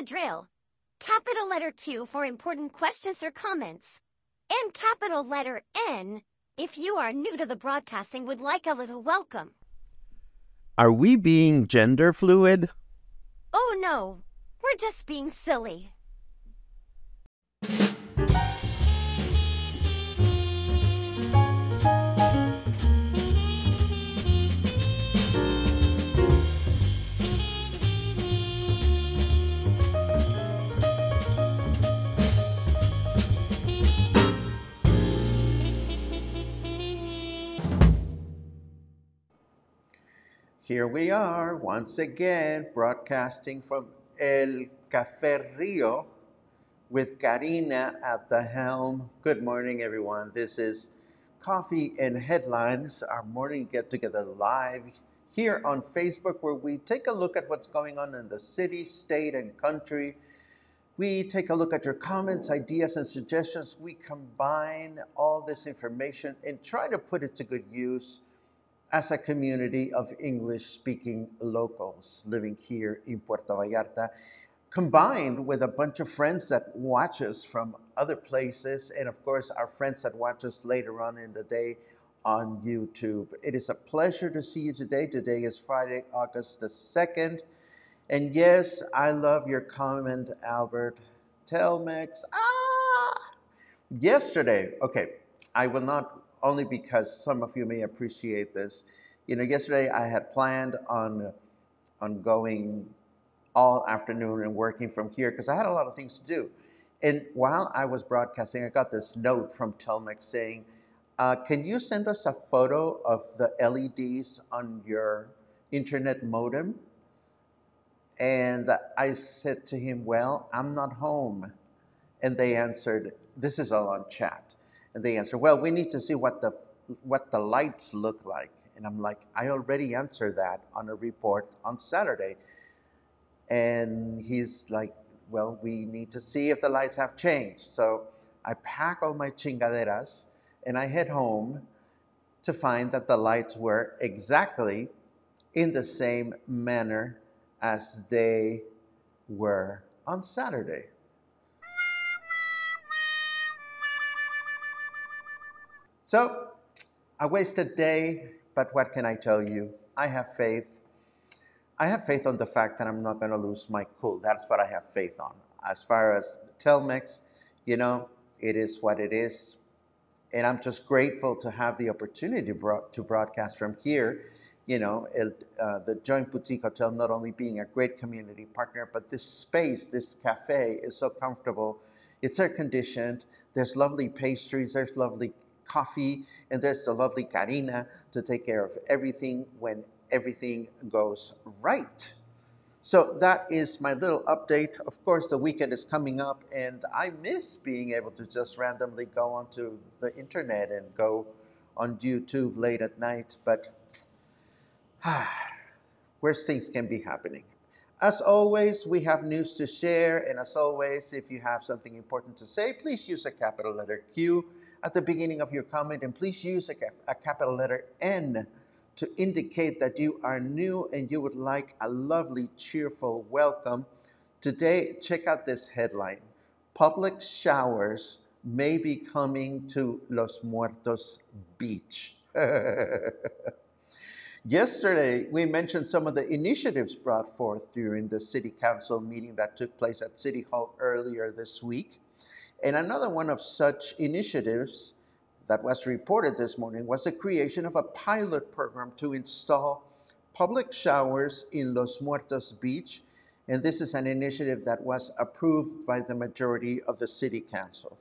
the drill. Capital letter Q for important questions or comments. And capital letter N if you are new to the broadcasting would like a little welcome. Are we being gender fluid? Oh no, we're just being silly. Here we are once again broadcasting from El Café Rio with Karina at the helm. Good morning, everyone. This is Coffee and Headlines, our morning get-together live here on Facebook, where we take a look at what's going on in the city, state, and country. We take a look at your comments, ideas, and suggestions. We combine all this information and try to put it to good use as a community of English-speaking locals living here in Puerto Vallarta, combined with a bunch of friends that watch us from other places, and of course, our friends that watch us later on in the day on YouTube. It is a pleasure to see you today. Today is Friday, August the 2nd. And yes, I love your comment, Albert. Telmex. Yesterday, okay, I will not, only because some of you may appreciate this. You know, yesterday I had planned on going all afternoon and working from here because I had a lot of things to do. And while I was broadcasting, I got this note from Telmex saying, can you send us a photo of the LEDs on your internet modem? And I said to him, well, I'm not home. And they answered, this is all on chat. And they answered, well, we need to see what the lights look like. And I'm like, I already answered that on a report on Saturday. And he's like, well, we need to see if the lights have changed. So I pack all my chingaderas and I head home to find that the lights were exactly in the same manner as they were on Saturday. So, a wasted day, but what can I tell you? I have faith. I have faith on the fact that I'm not going to lose my cool. That's what I have faith on. As far as Telmex, you know, it is what it is. And I'm just grateful to have the opportunity to broadcast from here. You know, the Joint Boutique Hotel not only being a great community partner, but this space, this cafe is so comfortable. It's air conditioned. There's lovely pastries. There's lovely coffee, and there's the lovely Karina to take care of everything when everything goes right. So that is my little update. Of course, the weekend is coming up, and I miss being able to just randomly go onto the internet and go on YouTube late at night, but worse things can be happening. As always, we have news to share, and as always, if you have something important to say, please use a capital letter Q at the beginning of your comment, and please use a capital letter N to indicate that you are new and you would like a lovely, cheerful welcome. Today, check out this headline. Public showers may be coming to Los Muertos Beach. Yesterday, we mentioned some of the initiatives brought forth during the City Council meeting that took place at City Hall earlier this week. And another one of such initiatives that was reported this morning was the creation of a pilot program to install public showers in Los Muertos Beach. And this is an initiative that was approved by the majority of the City Council.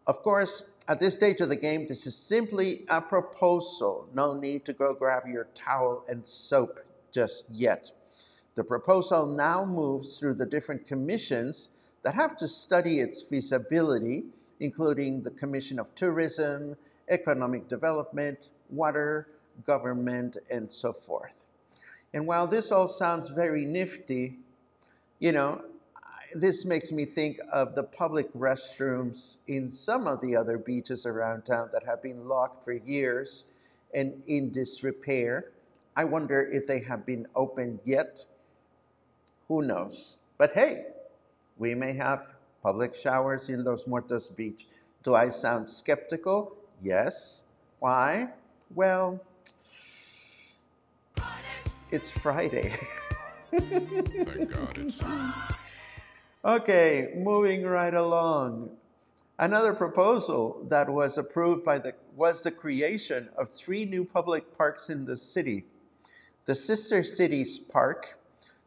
Of course, at this stage of the game, this is simply a proposal. No need to go grab your towel and soap just yet. The proposal now moves through the different commissions that have to study its feasibility, including the Commission of Tourism, Economic Development, Water, Government, and so forth. And while this all sounds very nifty, you know, this makes me think of the public restrooms in some of the other beaches around town that have been locked for years and in disrepair. I wonder if they have been opened yet. Who knows? But hey, we may have public showers in Los Muertos Beach. Do I sound skeptical? Yes. Why? Well, it's Friday. Thank God it's. Okay, moving right along. Another proposal that was approved was the creation of 3 new public parks in the city. The Sister Cities Park,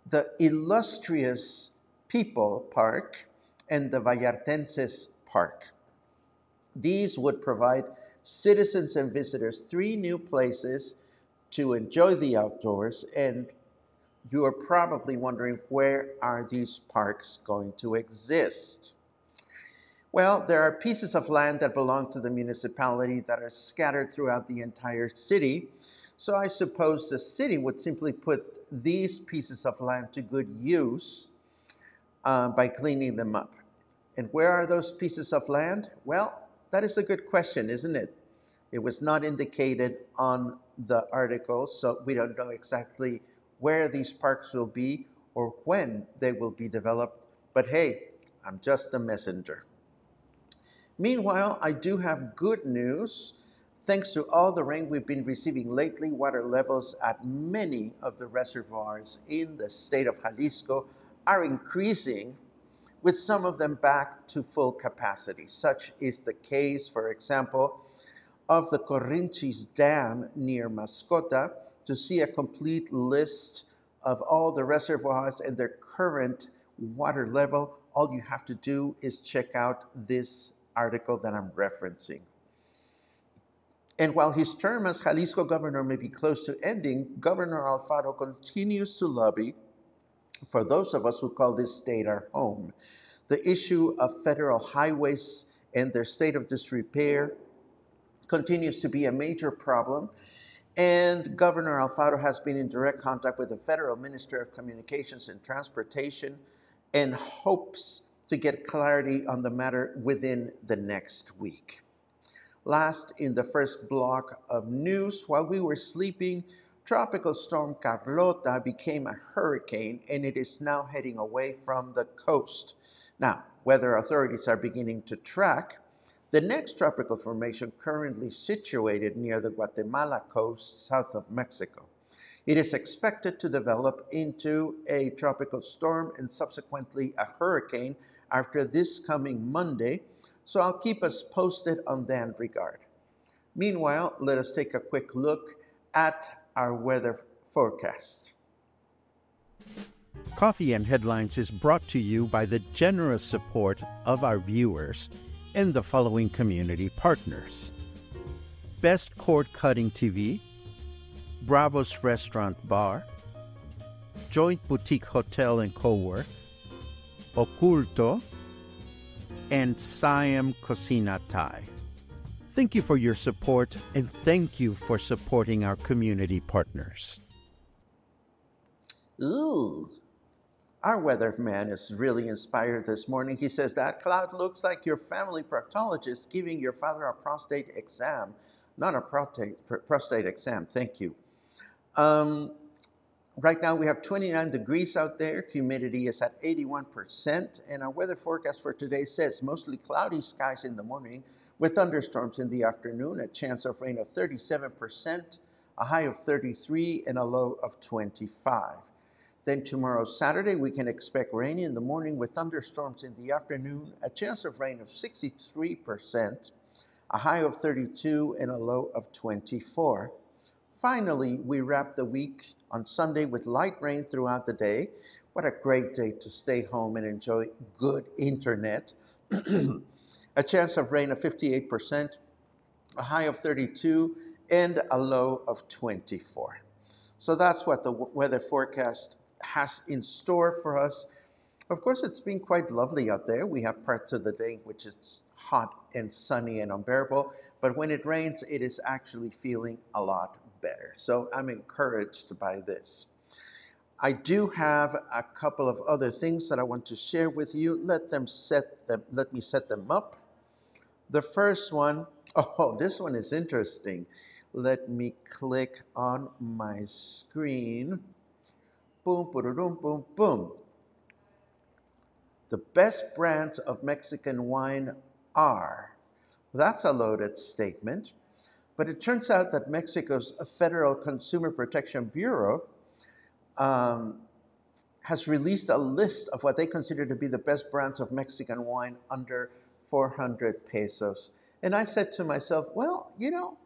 the Illustrious People Park, and the Vallartenses Park. These would provide citizens and visitors 3 new places to enjoy the outdoors, and you are probably wondering, where are these parks going to exist? Well, there are pieces of land that belong to the municipality that are scattered throughout the entire city. So I suppose the city would simply put these pieces of land to good use by cleaning them up. And where are those pieces of land? Well, that is a good question, isn't it? It was not indicated on the article, so we don't know exactly where these parks will be or when they will be developed. But hey, I'm just a messenger. Meanwhile, I do have good news. Thanks to all the rain we've been receiving lately, water levels at many of the reservoirs in the state of Jalisco are increasing, with some of them back to full capacity. Such is the case, for example, of the Corrinchis Dam near Mascota. To see a complete list of all the reservoirs and their current water level, all you have to do is check out this article that I'm referencing. And while his term as Jalisco governor may be close to ending, Governor Alfaro continues to lobby for those of us who call this state our home. The issue of federal highways and their state of disrepair continues to be a major problem. And Governor Alfaro has been in direct contact with the Federal Minister of Communications and Transportation and hopes to get clarity on the matter within the next week. Last, in the first block of news, while we were sleeping, Tropical Storm Carlota became a hurricane, and it is now heading away from the coast. Now, weather authorities are beginning to track the next tropical formation currently situated near the Guatemala coast south of Mexico. It is expected to develop into a tropical storm and subsequently a hurricane after this coming Monday, so I'll keep us posted on that regard. Meanwhile, let us take a quick look at our weather forecast. Coffee and Headlines is brought to you by the generous support of our viewers and the following community partners: Best Cord Cutting TV, Bravo's Restaurant Bar, Joint Boutique Hotel and Cowork, Oculto, and Siam Cocina Thai. Thank you for your support, and thank you for supporting our community partners. Ooh, our weatherman is really inspired this morning. He says, that cloud looks like your family proctologist giving your father a prostate exam. Not a prostate exam, thank you. Right now we have 29 degrees out there. Humidity is at 81%. And our weather forecast for today says mostly cloudy skies in the morning with thunderstorms in the afternoon, a chance of rain of 37%, a high of 33, and a low of 25. Then tomorrow, Saturday, we can expect rain in the morning with thunderstorms in the afternoon, a chance of rain of 63%, a high of 32, and a low of 24. Finally, we wrap the week on Sunday with light rain throughout the day. What a great day to stay home and enjoy good internet. A chance of rain of 58%, a high of 32, and a low of 24. So that's what the weather forecast has in store for us. Of course, it's been quite lovely out there. We have parts of the day which is hot and sunny and unbearable, but when it rains, it is actually feeling a lot better. So I'm encouraged by this. I do have a couple of other things that I want to share with you. Let me set them up. The first one, oh, this one is interesting. Let me click on my screen. Boom, boom, boom, boom, boom. The best brands of Mexican wine are. That's a loaded statement. But it turns out that Mexico's Federal Consumer Protection Bureau has released a list of what they consider to be the best brands of Mexican wine under 400 pesos. And I said to myself, well, you know,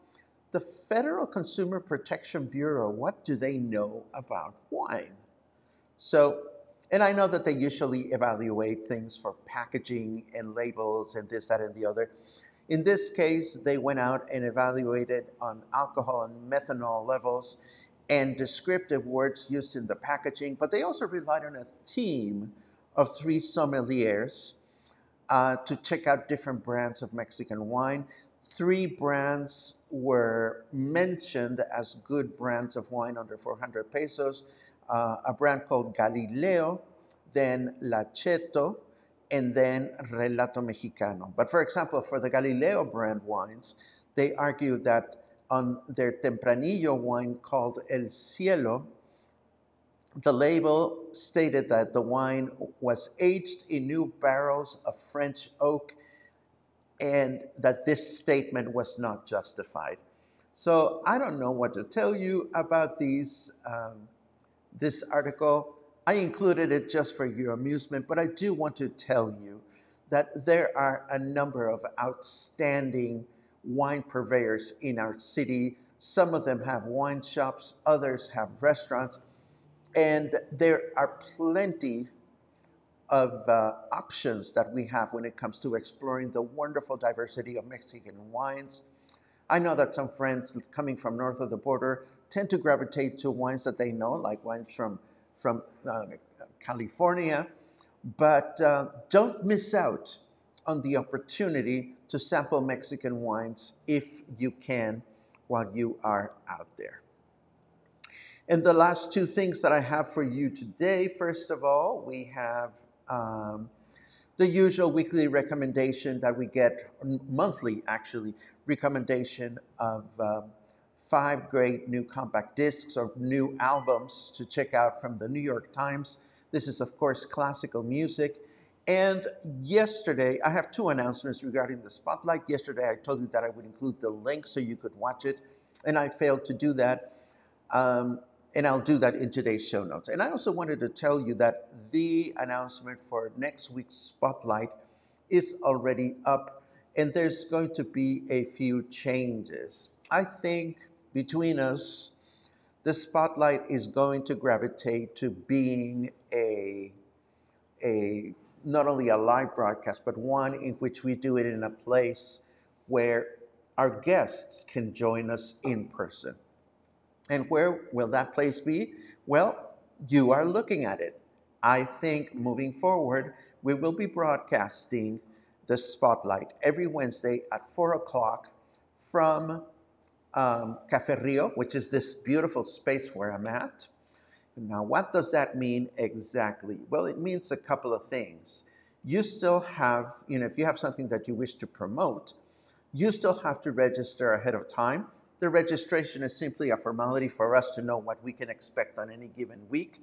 the Federal Consumer Protection Bureau, what do they know about wine? So, and I know that they usually evaluate things for packaging and labels and this, that, and the other. In this case, they went out and evaluated on alcohol and methanol levels and descriptive words used in the packaging, but they also relied on a team of 3 sommeliers to check out different brands of Mexican wine. 3 brands were mentioned as good brands of wine under 400 pesos, a brand called Galileo, then Lacheto, and then Relato Mexicano. But for example, for the Galileo brand wines, they argued that on their Tempranillo wine called El Cielo, the label stated that the wine was aged in new barrels of French oak and that this statement was not justified. So I don't know what to tell you about this article. I included it just for your amusement, but I do want to tell you that there are a number of outstanding wine purveyors in our city. Some of them have wine shops, others have restaurants, and there are plenty of options that we have when it comes to exploring the wonderful diversity of Mexican wines. I know that some friends coming from north of the border tend to gravitate to wines that they know, like wines from California, but don't miss out on the opportunity to sample Mexican wines if you can while you are out there. And the last 2 things that I have for you today, first of all, we have the usual weekly recommendation that we get, monthly actually, recommendation of 5 great new compact discs or new albums to check out from the New York Times. This is, of course, classical music. And yesterday, I have 2 announcements regarding the Spotlight. Yesterday, I told you that I would include the link so you could watch it, and I failed to do that. And I'll do that in today's show notes. And I also wanted to tell you that the announcement for next week's Spotlight is already up, and there's going to be a few changes. I think between us, the Spotlight is going to gravitate to being not only a live broadcast, but one in which we do it in a place where our guests can join us in person. And where will that place be? Well, you are looking at it. I think moving forward, we will be broadcasting the Spotlight every Wednesday at 4 o'clock from Café Rio, which is this beautiful space where I'm at. Now, what does that mean exactly? Well, it means a couple of things. You still have, if you have something that you wish to promote, you still have to register ahead of time. The registration is simply a formality for us to know what we can expect on any given week.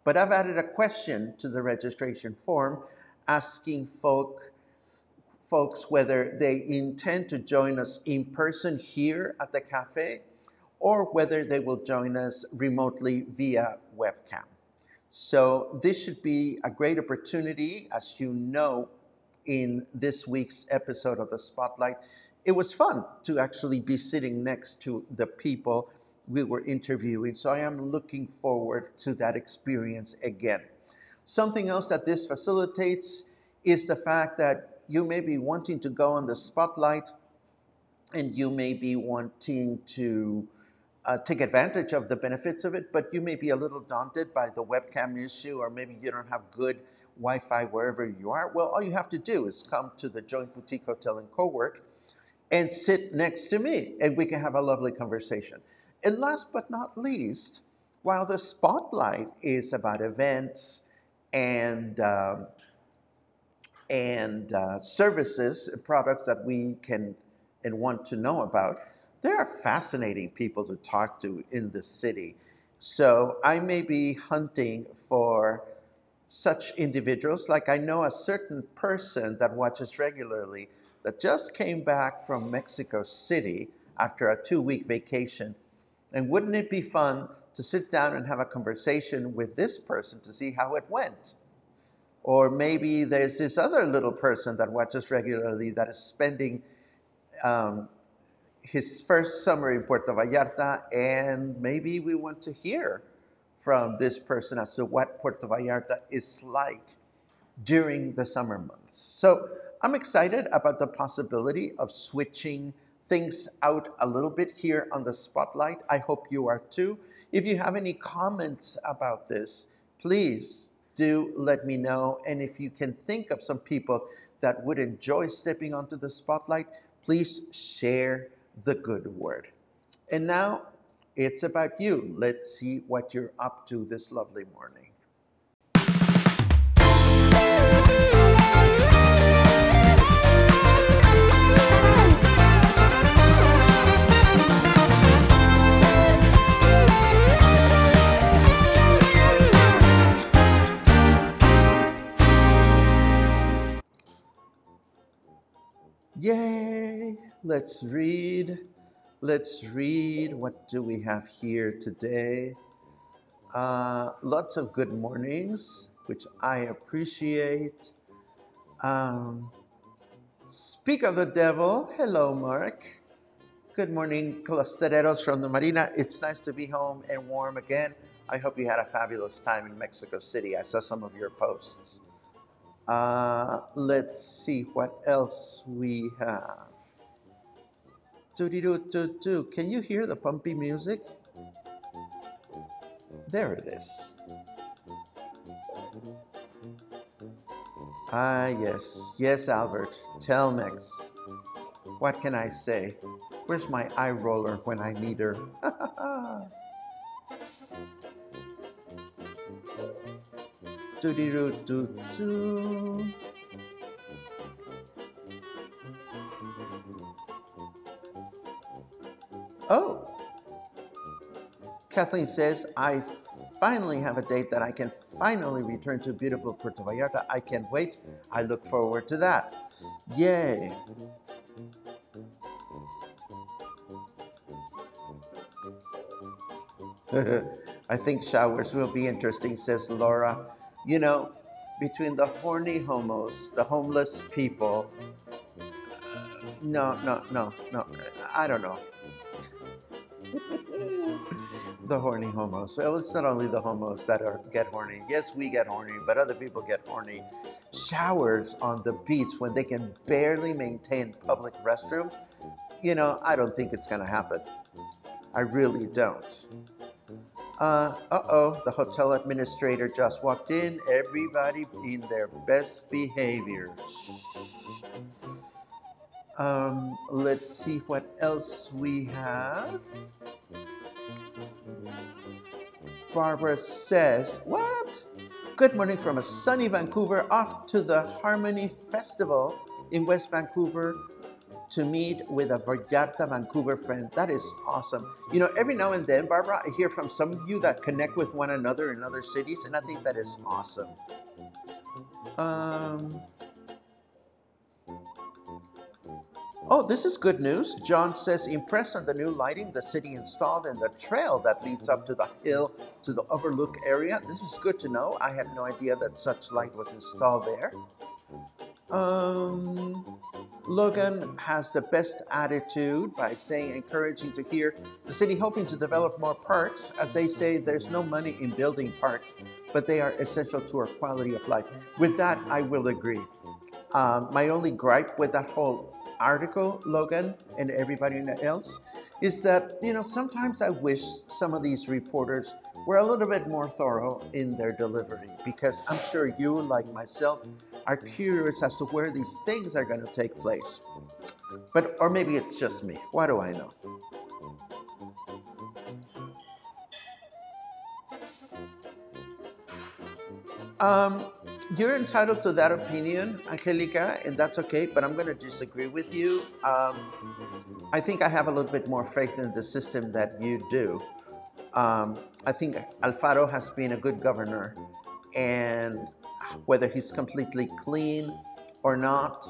But I've added a question to the registration form asking folks whether they intend to join us in person here at the cafe or whether they will join us remotely via webcam. So this should be a great opportunity. As you know, in this week's episode of the Spotlight, it was fun to actually be sitting next to the people we were interviewing. So I am looking forward to that experience again. Something else that this facilitates is the fact that you may be wanting to go on the Spotlight and you may be wanting to take advantage of the benefits of it, but you may be a little daunted by the webcam issue, or maybe you don't have good Wi-Fi wherever you are. Well, all you have to do is come to the Joint Boutique Hotel and Cowork and sit next to me, and we can have a lovely conversation. And last but not least, while the Spotlight is about events and services and products that we can and want to know about, there are fascinating people to talk to in the city. So I may be hunting for such individuals. Like I know a certain person that watches regularly that just came back from Mexico City after a 2-week vacation. And wouldn't it be fun to sit down and have a conversation with this person to see how it went? Or maybe there's this other little person that watches regularly that is spending his first summer in Puerto Vallarta, and maybe we want to hear from this person as to what Puerto Vallarta is like during the summer months. So I'm excited about the possibility of switching things out a little bit here on the Spotlight. I hope you are too. If you have any comments about this, please do let me know. And if you can think of some people that would enjoy stepping onto the Spotlight, please share the good word. And now it's about you. Let's see what you're up to this lovely morning. Yay! Let's read. What do we have here today? Lots of good mornings, which I appreciate. Speak of the devil. Hello, Mark. Good morning, Clostereros from the Marina. It's nice to be home and warm again. I hope you had a fabulous time in Mexico City. I saw some of your posts. Let's see what else we have. Do-de-do-do-do. Can you hear the pumpy music? There it is. Ah, yes. Yes, Albert. Telmex. What can I say? Where's my eye roller when I need her? Do-de-do-do-do. Oh, Kathleen says, I finally have a date that I can finally return to beautiful Puerto Vallarta. I can't wait. I look forward to that. Yay. I think showers will be interesting, says Laura. You know, between the horny homos, the homeless people, no, I don't know. The horny homos. Well, it's not only the homos that get horny. Yes, we get horny, but other people get horny. Showers on the beach when they can barely maintain public restrooms. You know, I don't think it's going to happen. I really don't. Uh-oh, the hotel administrator just walked in. Everybody in their best behavior. Let's see what else we have. Barbara says, what? Good morning from a sunny Vancouver, off to the Harmony Festival in West Vancouver to meet with a Vallarta, Vancouver friend. That is awesome. You know, every now and then, Barbara, I hear from some of you that connect with one another in other cities, and I think that is awesome. Oh, this is good news. John says, impressed on the new lighting the city installed and the trail that leads up to the hill to the overlook area. This is good to know. I had no idea that such light was installed there. Logan has the best attitude by saying encouraging to hear the city hoping to develop more parks. As they say, there's no money in building parks, but they are essential to our quality of life. With that, I will agree. My only gripe with that whole article, Logan, and everybody else, is that, you know, sometimes I wish some of these reporters were a little bit more thorough in their delivery, because I'm sure you, like myself, are curious as to where these things are going to take place. But, or maybe it's just me. What do I know? You're entitled to that opinion, Angelica, and that's okay, but I'm going to disagree with you. I think I have a little bit more faith in the system that you do. I think Alfaro has been a good governor, and whether he's completely clean or not.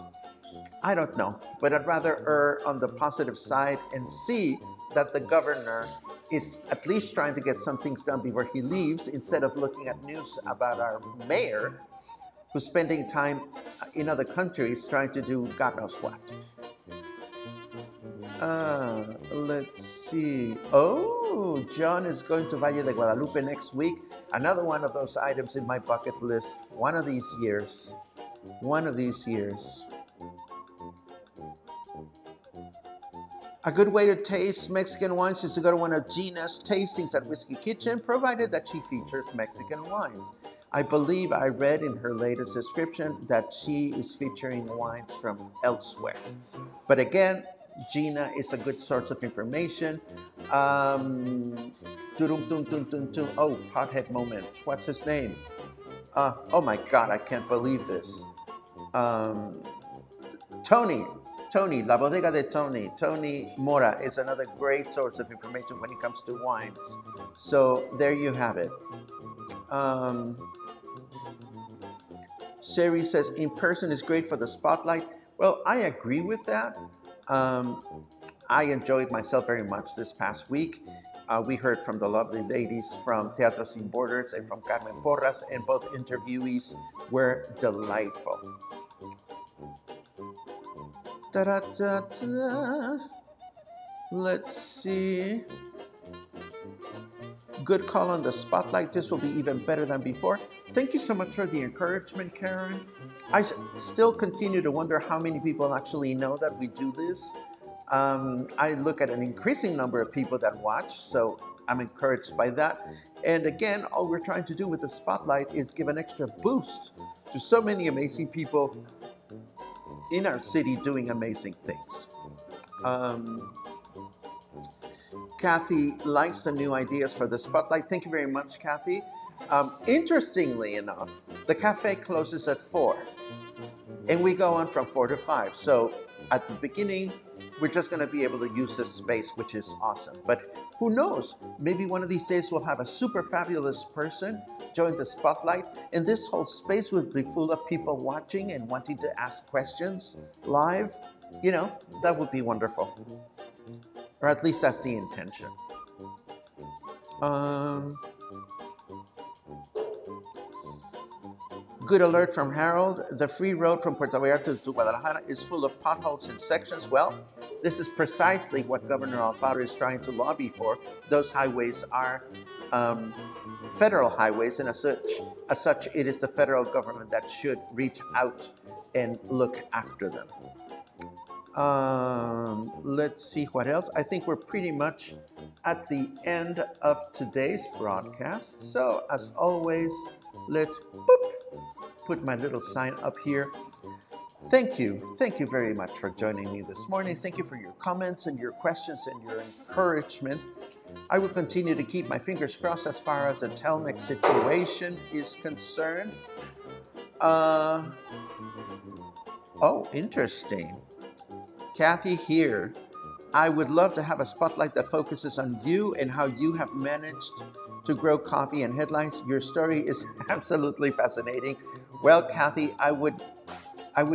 I don't know, but I'd rather err on the positive side and see that the governor is at least trying to get some things done before he leaves, instead of looking at news about our mayor who's spending time in other countries trying to do God knows what. Let's see. Oh, John is going to Valle de Guadalupe next week. Another one of those items in my bucket list. One of these years. One of these years. A good way to taste Mexican wines is to go to one of Gina's tastings at Whiskey Kitchen, provided that she features Mexican wines. I believe I read in her latest description that she is featuring wines from elsewhere. But again, Gina is a good source of information. Oh, pothead moment. What's his name? Oh my God, I can't believe this. Tony, La Bodega de Tony. Tony Mora is another great source of information when it comes to wines. So there you have it. Sherry says, in person is great for the spotlight. Well, I agree with that. I enjoyed myself very much this past week. We heard from the lovely ladies from Teatro Sin Borders and from Carmen Porras, and both interviewees were delightful. Da-da-da-da. Let's see. Good call on the spotlight. This will be even better than before. Thank you so much for the encouragement, Karen. I still continue to wonder how many people actually know that we do this. I look at an increasing number of people that watch, so I'm encouraged by that. And again, all we're trying to do with the spotlight is give an extra boost to so many amazing people in our city doing amazing things. Kathy likes the new ideas for the spotlight. Thank you very much, Kathy. Interestingly enough, the cafe closes at 4 and we go on from 4 to 5. So at the beginning, we're just going to be able to use this space, which is awesome. But who knows? Maybe one of these days we'll have a super fabulous person join the spotlight, and this whole space will be full of people watching and wanting to ask questions live. You know, that would be wonderful. Or at least that's the intention. Good alert from Harold. The free road from Puerto Vallarta to Guadalajara is full of potholes and sections. Well, this is precisely what Governor Alfaro is trying to lobby for. Those highways are federal highways, and as such, it is the federal government that should reach out and look after them. Let's see what else. I think we're pretty much at the end of today's broadcast. So as always, let's put my little sign up here. Thank you very much for joining me this morning. Thank you for your comments and your questions and your encouragement. I will continue to keep my fingers crossed as far as the Telmex situation is concerned. Oh, interesting. Kathy here. I would love to have a spotlight that focuses on you and how you have managed to grow coffee and headlines. Your story is absolutely fascinating. Well, Kathy, I would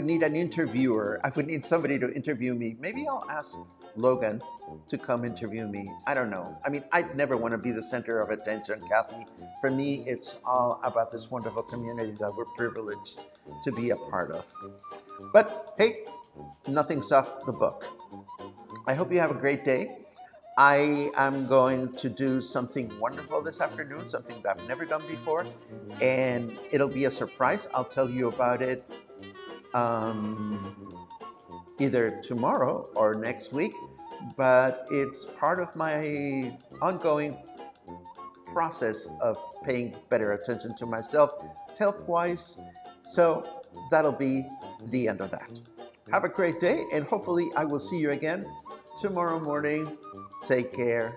need an interviewer. I would need somebody to interview me. Maybe I'll ask Logan to come interview me. I don't know. I mean, I'd never want to be the center of attention, Kathy. For me, it's all about this wonderful community that we're privileged to be a part of. But hey, nothing's off the book. I hope you have a great day. I am going to do something wonderful this afternoon, something that I've never done before, and it'll be a surprise. I'll tell you about it either tomorrow or next week, but it's part of my ongoing process of paying better attention to myself health-wise. So that'll be the end of that. Have a great day, and hopefully I will see you again tomorrow morning. Take care.